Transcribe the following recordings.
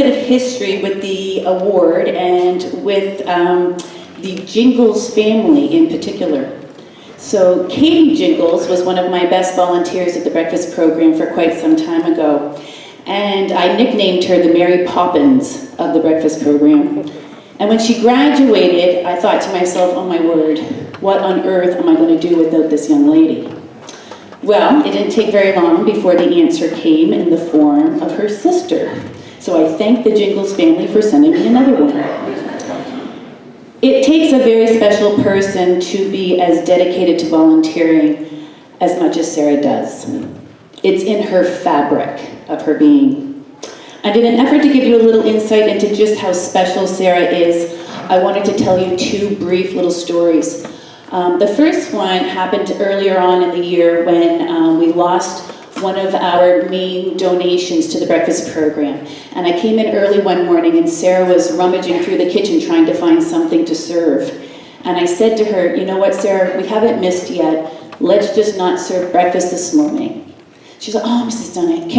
bit of history with the award and with the Gingles family in particular. So Katie Gingles was one of my best volunteers at the breakfast program for quite some time ago. And I nicknamed her the Mary Poppins of the breakfast program. And when she graduated, I thought to myself, oh my word, what on earth am I going to do without this young lady? Well, it didn't take very long before the answer came in the form of her sister. So I thank the Gingles family for sending me another one. It takes a very special person to be as dedicated to volunteering as much as Sarah does. It's in her fabric of her being. And in an effort to give you a little insight into just how special Sarah is, I wanted to tell you two brief little stories. The first one happened earlier on in the year when we lost one of our main donations to the breakfast program. And I came in early one morning and Sarah was rummaging through the kitchen trying to find something to serve. And I said to her, you know what, Sarah, we haven't missed yet. Let's just not serve breakfast this morning. She's like, oh, Mrs. Dunnett,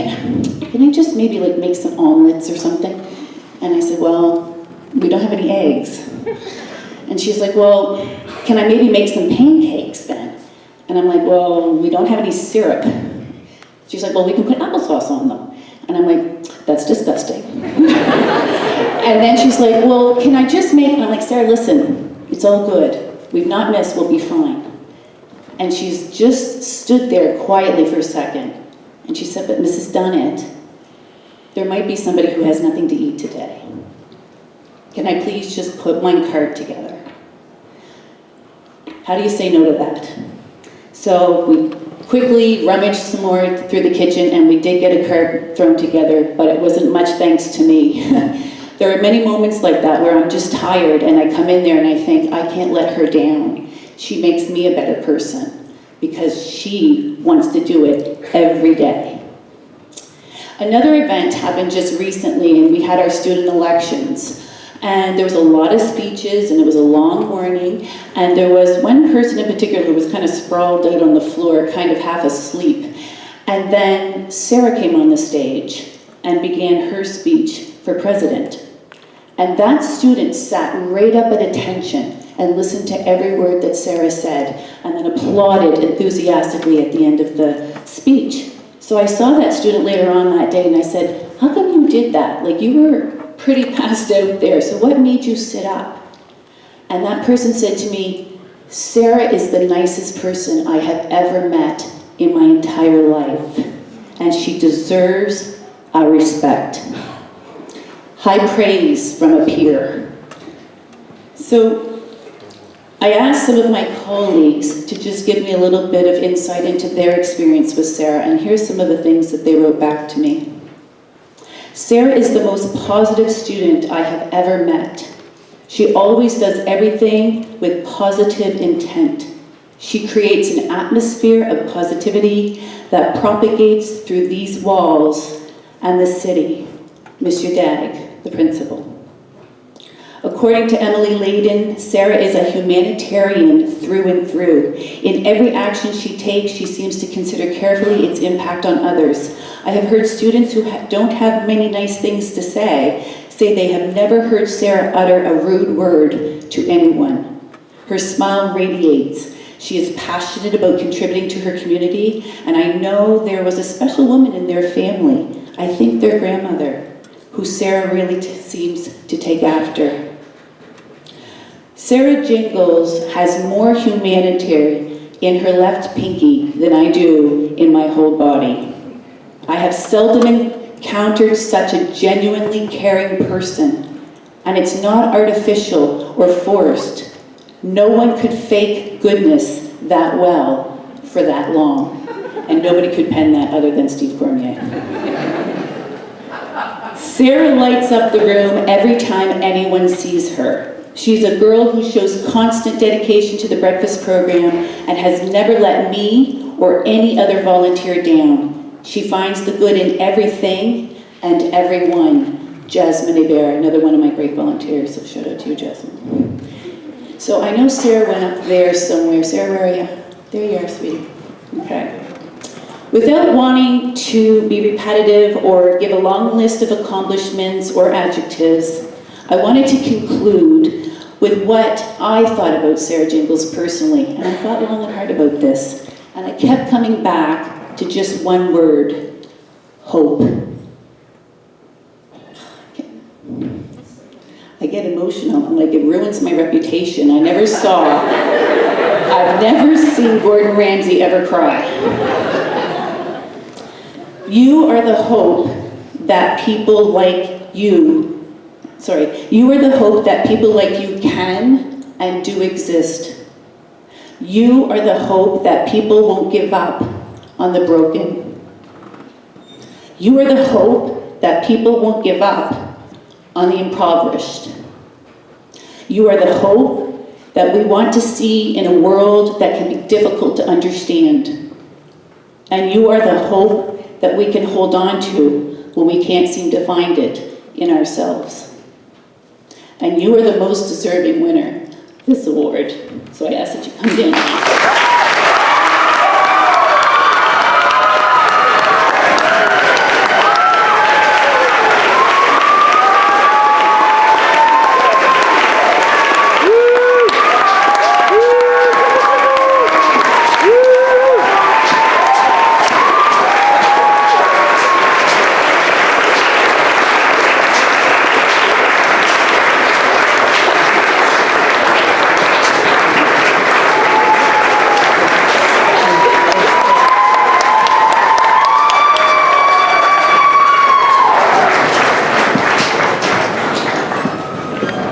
can I just maybe like make some omelets or something? And I said, well, we don't have any eggs. And she's like, well, can I maybe make some pancakes then? And I'm like, well, we don't have any syrup. She's like, well, we can put applesauce on them. And I'm like, that's disgusting. And then she's like, well, can I just make, and I'm like, Sarah, listen, it's all good. We've not missed, we'll be fine. And she's just stood there quietly for a second. And she said, but Mrs. Dunnett, there might be somebody who has nothing to eat today. Can I please just put one card together? How do you say no to that? So we quickly rummaged some more through the kitchen and we did get a card thrown together, but it wasn't much thanks to me. There are many moments like that where I'm just tired and I come in there and I think, I can't let her down. She makes me a better person because she wants to do it every day. Another event happened just recently and we had our student elections. And there was a lot of speeches, and it was a long morning, and there was one person in particular who was kind of sprawled out on the floor, kind of half asleep. And then Sarah came on the stage and began her speech for president. And that student sat right up at attention and listened to every word that Sarah said, and then applauded enthusiastically at the end of the speech. So I saw that student later on that day, and I said, how come you did that? Like, you were pretty passed out there, so what made you sit up? And that person said to me, Sarah is the nicest person I have ever met in my entire life, and she deserves our respect. High praise from a peer. So I asked some of my colleagues to just give me a little bit of insight into their experience with Sarah, and here's some of the things that they wrote back to me. Sarah is the most positive student I have ever met. She always does everything with positive intent. She creates an atmosphere of positivity that propagates through these walls and the city. Monsieur Dag, the principal. According to Emily Layden, Sarah is a humanitarian through and through. In every action she takes, she seems to consider carefully its impact on others. I have heard students who don't have many nice things to say they have never heard Sarah utter a rude word to anyone. Her smile radiates. She is passionate about contributing to her community, and I know there was a special woman in their family, I think their grandmother, who Sarah really seems to take after. Sarah Gingles has more humanitarian in her left pinky than I do in my whole body. I have seldom encountered such a genuinely caring person, and it's not artificial or forced. No one could fake goodness that well for that long, and nobody could pen that other than Steve Cormier. Sarah lights up the room every time anyone sees her. She's a girl who shows constant dedication to the breakfast program and has never let me or any other volunteer down. She finds the good in everything and everyone. Jasmine Hebert, another one of my great volunteers, so shout out to you, Jasmine. So I know Sarah went up there somewhere. Sarah, where are you? There you are, sweetie. Okay. Without wanting to be repetitive or give a long list of accomplishments or adjectives, I wanted to conclude with what I thought about Sarah Gingles personally. And I thought long and hard about this. And I kept coming back to just one word: hope. I get emotional. I'm like, it ruins my reputation. I've never seen Gordon Ramsay ever cry. You are the hope that people like you, you are the hope that people like you can and do exist. You are the hope that people won't give up on the broken. You are the hope that people won't give up on the impoverished. You are the hope that we want to see in a world that can be difficult to understand. And you are the hope that we can hold on to when we can't seem to find it in ourselves. And you are the most deserving winner of this award. So I ask that you come down.